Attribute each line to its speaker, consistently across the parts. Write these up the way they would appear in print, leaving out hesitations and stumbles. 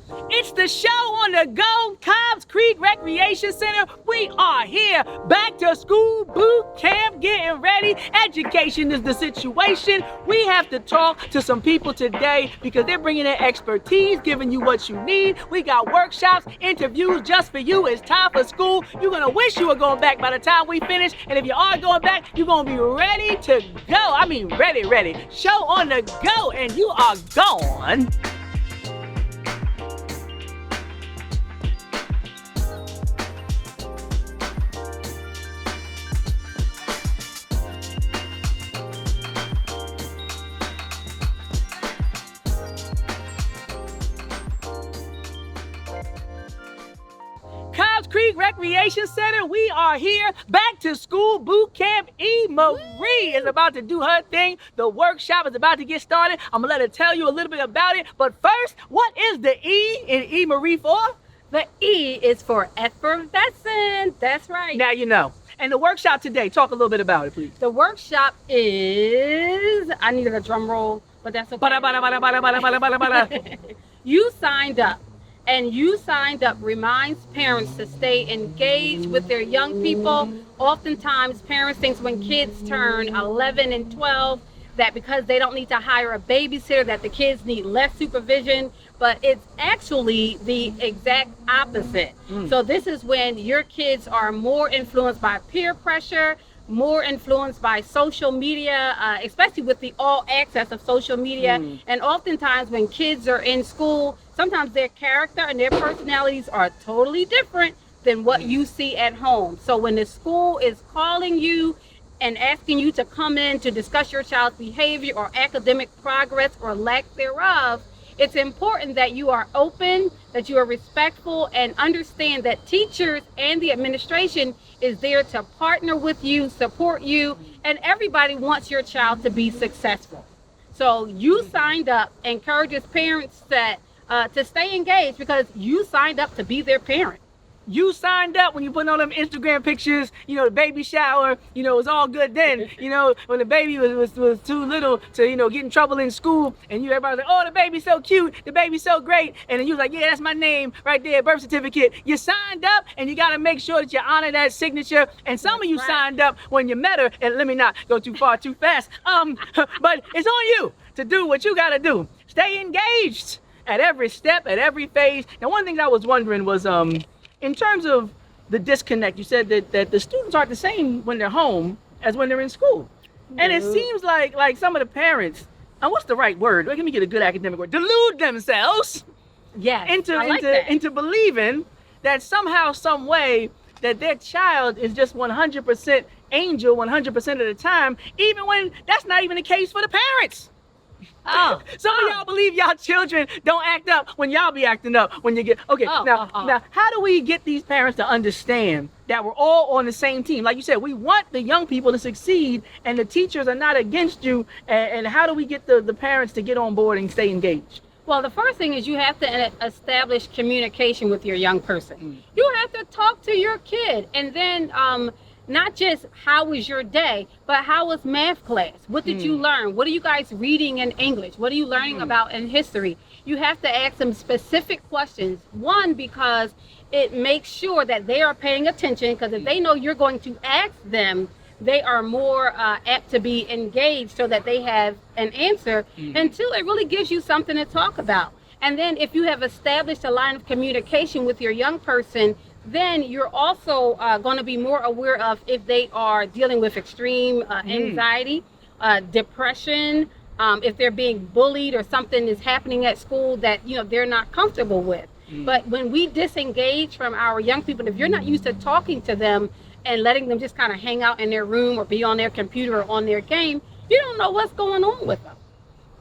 Speaker 1: It's the show on the go, Cobbs Creek Recreation Center. We are here, back to school boot camp, getting ready. Education is the situation. We have to talk to some people today because they're bringing their expertise, giving you what you need. We got workshops, interviews just for you. It's time for school. You're gonna wish you were going back by the time we finish. And if you are going back, you're gonna be ready to go. I mean, ready. Show on the go, and you are gone. Cobbs Creek Recreation Center, we are here, back to school boot camp. Marie is about to do her thing. The workshop is about to get started. I'm gonna let her tell you a little bit about it. But first, what is the E in Marie for?
Speaker 2: The E is for effervescent. That's right.
Speaker 1: Now you know. And the workshop today, talk a little bit about it, please.
Speaker 2: The workshop is, I needed a drum roll, but that's okay. You signed up. And You Signed Up reminds parents to stay engaged with their young people. Oftentimes, parents think when kids turn 11 and 12 that because they don't need to hire a babysitter, that the kids need less supervision, but it's actually the exact opposite. So this is when your kids are more influenced by peer pressure, more influenced by social media, especially with the all access of social media. And oftentimes when kids are in school, sometimes their character and their personalities are totally different than what you see at home. So when the school is calling you and asking you to come in to discuss your child's behavior or academic progress or lack thereof, it's important that you are open, that you are respectful, and understand that teachers and the administration is there to partner with you, support you, and everybody wants your child to be successful. So You Signed Up encourages parents that to stay engaged because you signed up to be their parent.
Speaker 1: You signed up when you put on them Instagram pictures, the baby shower, it was all good then, when the baby was too little to, get in trouble in school, and everybody was like, oh, the baby's so cute, the baby's so great, and then you was like, yeah, that's my name right there, birth certificate. You signed up, and you got to make sure that you honor that signature, and some of you signed up when you met her, and let me not go too far too fast, but it's on you to do what you got to do. Stay engaged at every step, at every phase. Now, one thing I was wondering was, in terms of the disconnect, you said that the students aren't the same when they're home as when they're in school. And it seems like some of the parents, and what's the right word? Let me get a good academic word. Delude themselves into believing that somehow, some way, that their child is just 100% angel 100% of the time, even when that's not even the case for the parents. Some of y'all believe y'all children don't act up when y'all be acting up when you get now how do we get these parents to understand that we're all on the same team? Like you said, we want the young people to succeed and the teachers are not against you, and how do we get the parents to get on board and stay engaged?
Speaker 2: Well, the first thing is you have to establish communication with your young person. You have to talk to your kid, and then not just how was your day, but how was math class? What did you learn? What are you guys reading in English? What are you learning about in history? You have to ask them specific questions. One, because it makes sure that they are paying attention, because if they know you're going to ask them, they are more apt to be engaged so that they have an answer. And two, it really gives you something to talk about. And then if you have established a line of communication with your young person, then you're also going to be more aware of if they are dealing with extreme anxiety, depression, if they're being bullied or something is happening at school that they're not comfortable with. But when we disengage from our young people, if you're not used to talking to them and letting them just kind of hang out in their room or be on their computer or on their game, you don't know what's going on with them.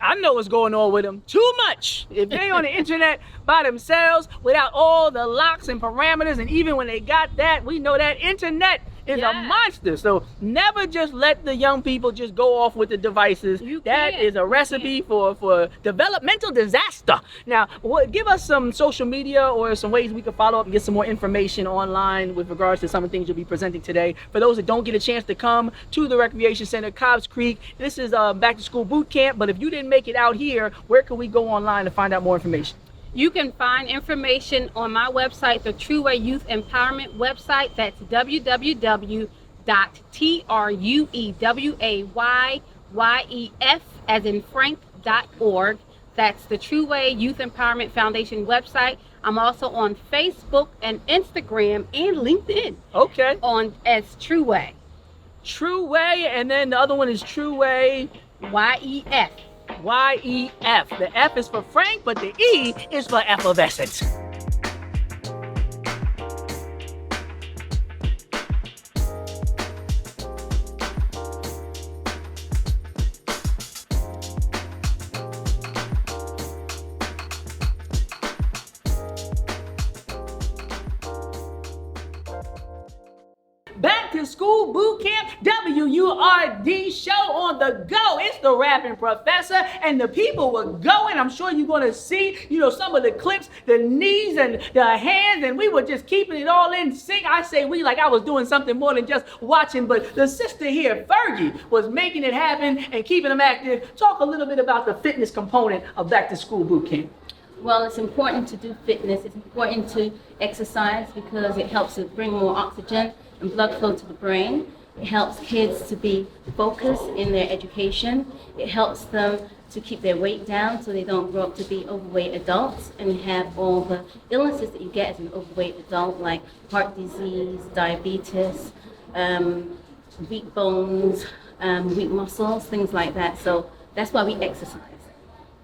Speaker 1: I know what's going on with them. Too much. If they on the internet by themselves without all the locks and parameters, and even when they got that, we know that internet is a monster. So never just let the young people just go off with the devices. That is a recipe for developmental disaster. Now, give us some social media or some ways we can follow up and get some more information online with regards to some of the things you'll be presenting today. For those that don't get a chance to come to the Recreation Center, Cobbs Creek, this is back to school boot camp. But if you didn't make it out here, where can we go online to find out more information?
Speaker 2: You can find information on my website, the True Way Youth Empowerment website. That's www.truewayef as in Frank.org. That's the True Way Youth Empowerment Foundation website. I'm also on Facebook and Instagram and LinkedIn.
Speaker 1: Okay.
Speaker 2: On as True Way.
Speaker 1: True Way, and then the other one is True Way
Speaker 2: YEF.
Speaker 1: YEF. The F is for Frank, but the E is for effervescent. Back to School Bootcamp, WURD show on the go. It's the rapping professor, and the people were going. I'm sure you're going to see, some of the clips, the knees and the hands, and we were just keeping it all in sync. I say we like I was doing something more than just watching, but the sister here, Fergie, was making it happen and keeping them active. Talk a little bit about the fitness component of Back to School Bootcamp.
Speaker 3: Well, it's important to do fitness. It's important to exercise because it helps to bring more oxygen and blood flow to the brain. It helps kids to be focused in their education. It helps them to keep their weight down so they don't grow up to be overweight adults and have all the illnesses that you get as an overweight adult, like heart disease, diabetes, weak bones, weak muscles, things like that. So that's why we exercise.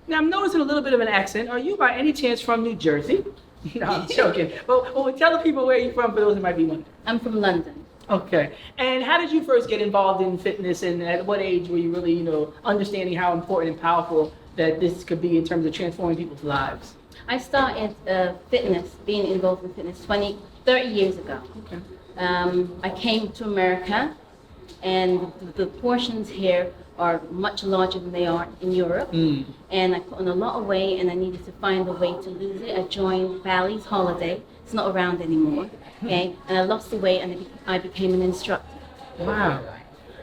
Speaker 1: Now, I'm noticing a little bit of an accent. Are you by any chance from New Jersey? No, I'm joking. Well, tell the people where you're from for those that might be wondering.
Speaker 3: I'm from London.
Speaker 1: Okay. And how did you first get involved in fitness, and at what age were you really, understanding how important and powerful that this could be in terms of transforming people's lives?
Speaker 3: I started being involved in fitness 30 years ago.
Speaker 1: Okay.
Speaker 3: I came to America, and the portions here are much larger than they are in Europe. And I put on a lot of weight, and I needed to find a way to lose it. I joined Bally's Holiday. It's not around anymore. Okay, and I lost the weight, and I became an instructor.
Speaker 1: Wow.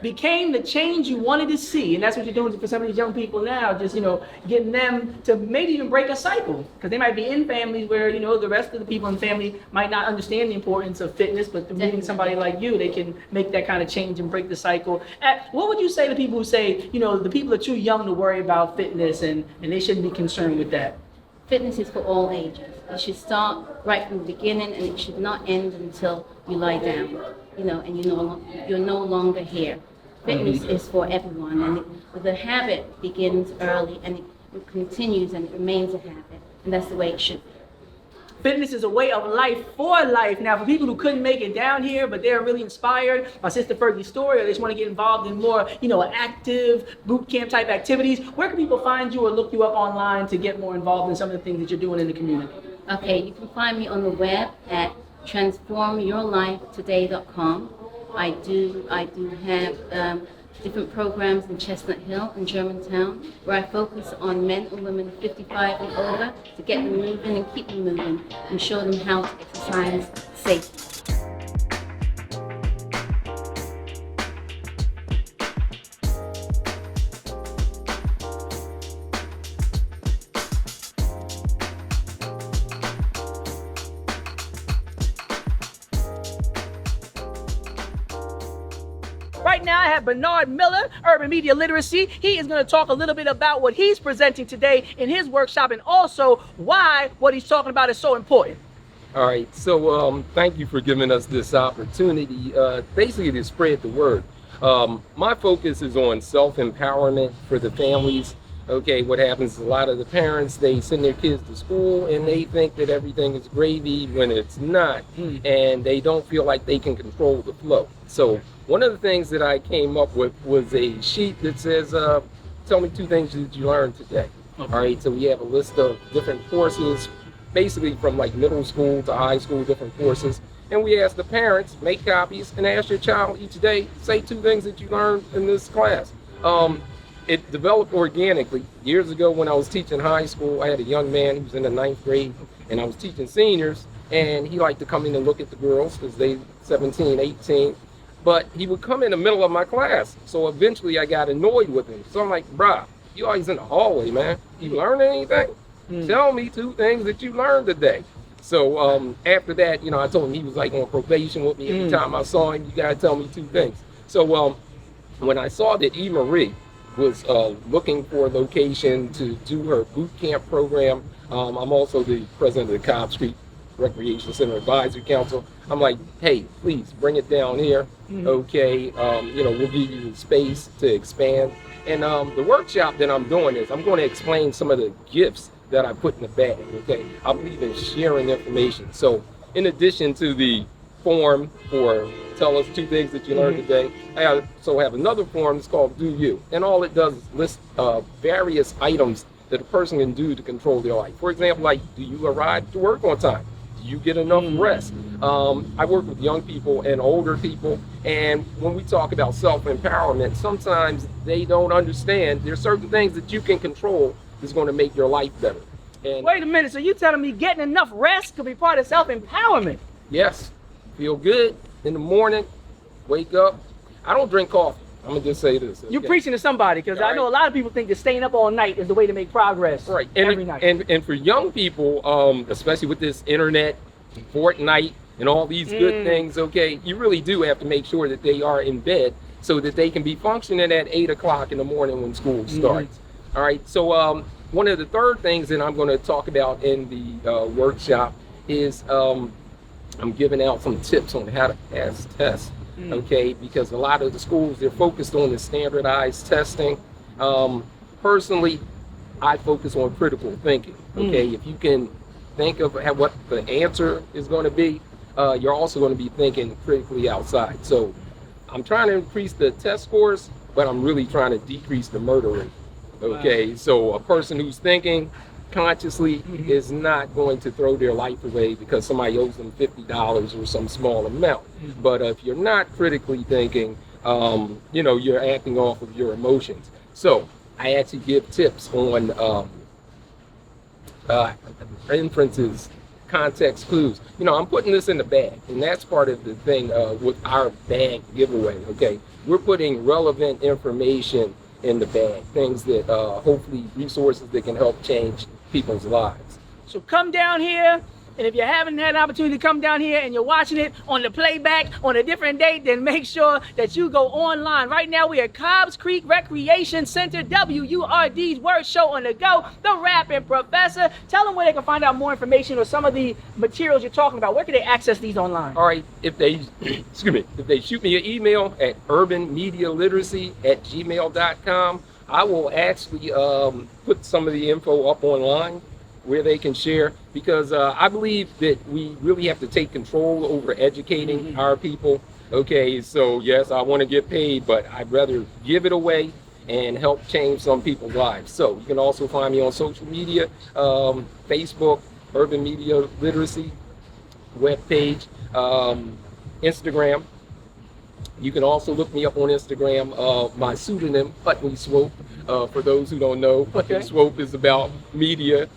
Speaker 1: Became the change you wanted to see, and that's what you're doing for some of these young people now, just getting them to maybe even break a cycle, because they might be in families where the rest of the people in the family might not understand the importance of fitness, but through meeting somebody like you, they can make that kind of change and break the cycle. What would you say to people who say the people are too young to worry about fitness and they shouldn't be concerned with that?
Speaker 3: Fitness is for all ages. You should start right from the beginning, and it should not end until you lie down, and you're no longer here. Fitness is for everyone, and the habit begins early, and it continues, and it remains a habit, and that's the way it should be.
Speaker 1: Fitness is a way of life for life. Now, for people who couldn't make it down here, but they're really inspired by Sister Fergie's story, or they just want to get involved in more, active boot camp type activities, where can people find you or look you up online to get more involved in some of the things that you're doing in the community?
Speaker 3: Okay, you can find me on the web at transformyourlifetoday.com. I do have different programs in Chestnut Hill and Germantown, where I focus on men and women 55 and older to get them moving and keep them moving and show them how to exercise safely.
Speaker 1: Right now, I have Bernard Miller, Urban Media Literacy. He is going to talk a little bit about what he's presenting today in his workshop, and also why what he's talking about is so important.
Speaker 4: All right, so thank you for giving us this opportunity, basically to spread the word. My focus is on self-empowerment for the families. Okay, what happens is a lot of the parents, they send their kids to school and they think that everything is gravy when it's not, and they don't feel like they can control the flow. So one of the things that I came up with was a sheet that says, tell me 2 things that you learned today. Okay. All right, so we have a list of different courses, basically from like middle school to high school, different courses. And we ask the parents, make copies, and ask your child each day, say 2 things that you learned in this class. It developed organically. Years ago when I was teaching high school, I had a young man who was in the 9th grade, and I was teaching seniors, and he liked to come in and look at the girls because they 17, 18. But he would come in the middle of my class. So eventually I got annoyed with him. So I'm like, bruh, you always in the hallway, man. You learn anything? Tell me 2 things that you learned today. So after that, I told him he was like on probation with me. Every time I saw him, you gotta tell me 2 things. So when I saw that E. Marie was looking for a location to do her boot camp program, I'm also the president of the Cobbs Creek Recreation Center Advisory Council. I'm like, hey, please bring it down here. Okay, we'll give you the space to expand. And the workshop that I'm doing is I'm going to explain some of the gifts that I put in the bag. Okay, I believe in sharing information. So in addition to the form for tell us 2 things that you learned today, I also have another form. It's called Do You, and all it does is list various items that a person can do to control their life. For example, like, do you arrive to work on time? Do you get enough rest? I work with young people and older people, and when we talk about self-empowerment, sometimes they don't understand there's certain things that you can control that's going to make your life better. And
Speaker 1: Wait a minute, so you telling me getting enough rest could be part of self-empowerment?
Speaker 4: yes, feel good in the morning, wake up. I don't drink coffee. I'm gonna just say this.
Speaker 1: You're
Speaker 4: okay?
Speaker 1: preaching to somebody, because I know a lot of people think that staying up all night is the way to make progress.
Speaker 4: Right.
Speaker 1: Every night.
Speaker 4: And for young people, especially with this internet, Fortnite, and all these good things, okay, you really do have to make sure that they are in bed so that they can be functioning at 8 o'clock in the morning when school starts. All right. So one of the third things that I'm going to talk about in the workshop is I'm giving out some tips on how to pass tests. Okay, because a lot of the schools, they're focused on the standardized testing. Personally, I focus on critical thinking. Okay, if you can think of what the answer is going to be, you're also going to be thinking critically outside. So I'm trying to increase the test scores, but I'm really trying to decrease the murder rate. Okay, so a person who's thinking consciously is not going to throw their life away because somebody owes them $50 or some small amount. But if you're not critically thinking, you're acting off of your emotions. So I actually give tips on inferences, context clues. I'm putting this in the bag, and that's part of the thing with our bag giveaway. Okay, we're putting relevant information in the bag, things that hopefully resources that can help change people's lives.
Speaker 1: So come down here, and if you haven't had an opportunity to come down here and you're watching it on the playback on a different date, then make sure that you go online. Right now we are at Cobbs Creek Recreation Center, WURD's Word Show on the Go, the Rapping Professor. Tell them where they can find out more information or some of the materials you're talking about. Where can they access these online?
Speaker 4: All right, if they if they shoot me an email at urbanmedialiteracy@gmail.com, I will actually put some of the info up online where they can share, because I believe that we really have to take control over educating our people. Okay, so yes, I want to get paid, but I'd rather give it away and help change some people's lives. So you can also find me on social media, Facebook, Urban Media Literacy, webpage, Instagram. You can also look me up on Instagram. My pseudonym, Putney Swope. For those who don't know, Putney Swope is about media,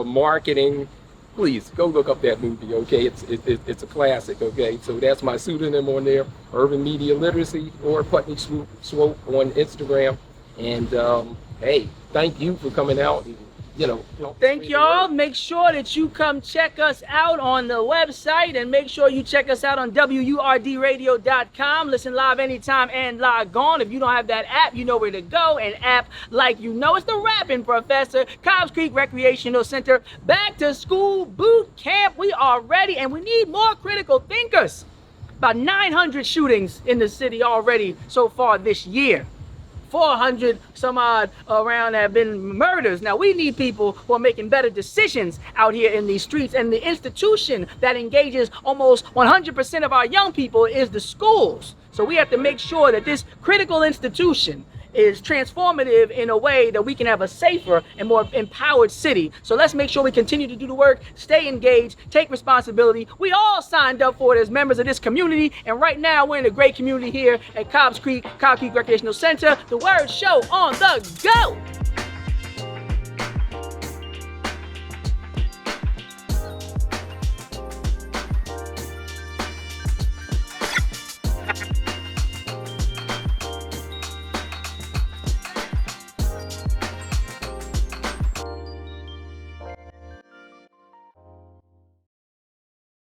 Speaker 4: marketing. Please go look up that movie, okay? It's a classic, okay? So that's my pseudonym on there, Urban Media Literacy, or Putney Swope on Instagram. And hey, thank you for coming out. And,
Speaker 1: thank y'all. Make sure that you come check us out on the website, and make sure you check us out on WURDradio.com. Listen live anytime and log on. If you don't have that app, you know where to go. An app like it's the Rapping Professor, Cobbs Creek Recreational Center, back to school boot camp. We are ready, and we need more critical thinkers. About 900 shootings in the city already so far this year. 400 some odd around have been murders. Now we need people who are making better decisions out here in these streets, and the institution that engages almost 100% of our young people is the schools. So we have to make sure that this critical institution is transformative in a way that we can have a safer and more empowered city. So let's make sure we continue to do the work, stay engaged, take responsibility. We all signed up for it as members of this community, and right now we're in a great community here at Cobbs Creek Recreational Center, the Word Show on the Go.